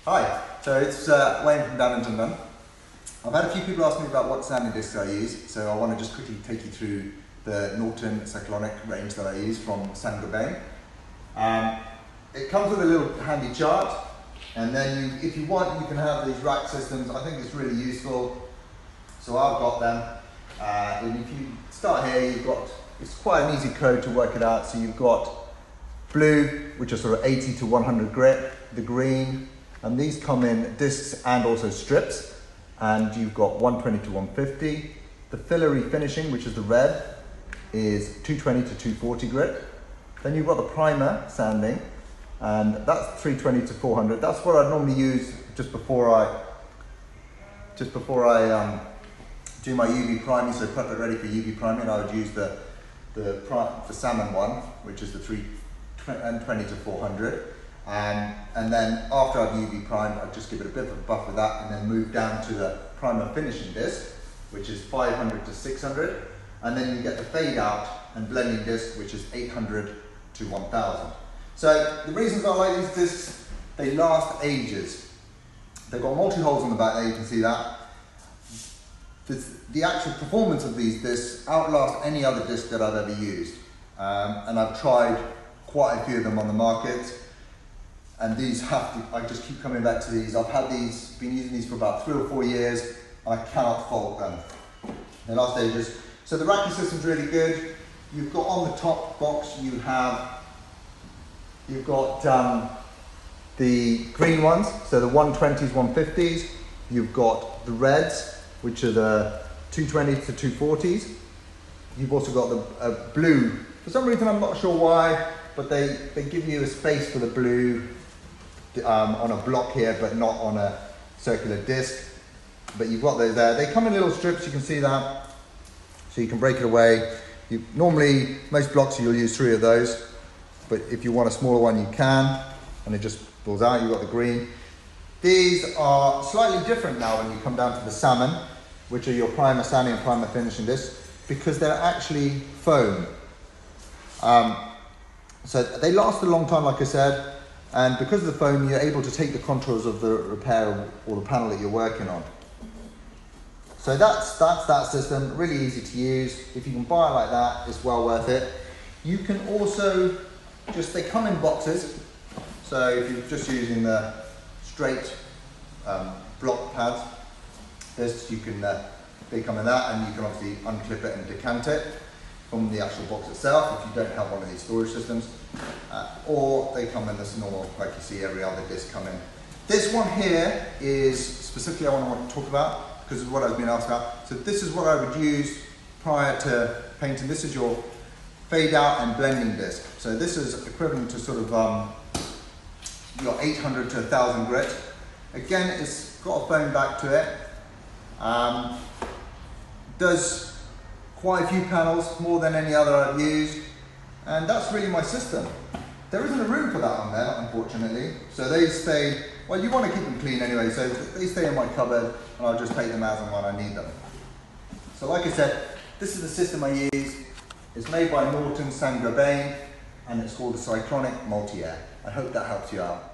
Hi, so it's Wayne from Davington Dun. I've had a few people ask me about what sounding discs I use, so I want to just quickly take you through the Norton Cyclonic range that I use from Saint-Gobain. It comes with a little handy chart, and then if you want, you can have these rack systems. I think it's really useful, so I've got them. And if you start here, it's quite an easy code to work it out. So you've got blue, which is sort of 80 to 100 grit, the green, and these come in discs and also strips, and you've got 120 to 150. The fillery finishing, which is the red, is 220 to 240 grit. Then you've got the primer sanding, and that's 320 to 400. That's what I normally use just before I do my UV priming, so prep it ready for UV priming. I would use the salmon one, which is the 320 to 400. And then after I've UV primed, I'd just give it a bit of a buff with that, and then move down to the primer finishing disc, which is 500 to 600. And then you get the fade out and blending disc, which is 800 to 1000. So the reasons I like these discs, they last ages. They've got multi-holes on the back there, you can see that. The actual performance of these discs outlast any other disc that I've ever used. And I've tried quite a few of them on the market. And these I just keep coming back to these. I've been using these for about 3 or 4 years, and I cannot fault them. They last ages. So the racking system's really good. You've got on the top box, you've got the green ones, so the 120s, 150s. You've got the reds, which are the 220s to 240s. You've also got the blue. For some reason, I'm not sure why, but they give you a space for the blue on a block here, but not on a circular disc. But you've got those there. They come in little strips, you can see that. So you can break it away. Normally, most blocks you'll use 3 of those, but if you want a smaller one, you can, and it just pulls out. You've got the green. These are slightly different now when you come down to the salmon, which are your primer sanding and primer finishing discs, because they're actually foam. So they last a long time, like I said, and because of the foam, you're able to take the contours of the repair or the panel that you're working on. So that's that system, really easy to use. If you can buy it like that, it's well worth it. You can also they come in boxes. So if you're just using the straight block pads, they come in that, and you can obviously unclip it and decant it from the actual box itself if you don't have one of these storage systems, or they come in this normal, like you see every other disc come in. This one here is specifically I want to talk about because of what I've been asked about. So this is what I would use prior to painting. This is your fade out and blending disc. So this is equivalent to sort of your 800 to 1000 grit. Again, it's got a foam back to it. Does quite a few panels, more than any other I've used, and that's really my system. There isn't a room for that on there, unfortunately, so they stay, well, you want to keep them clean anyway, so they stay in my cupboard, and I'll just take them as and when I need them. So like I said, this is the system I use. It's made by Norton Cyclonic, and it's called the Cyclonic Multi-Air. I hope that helps you out.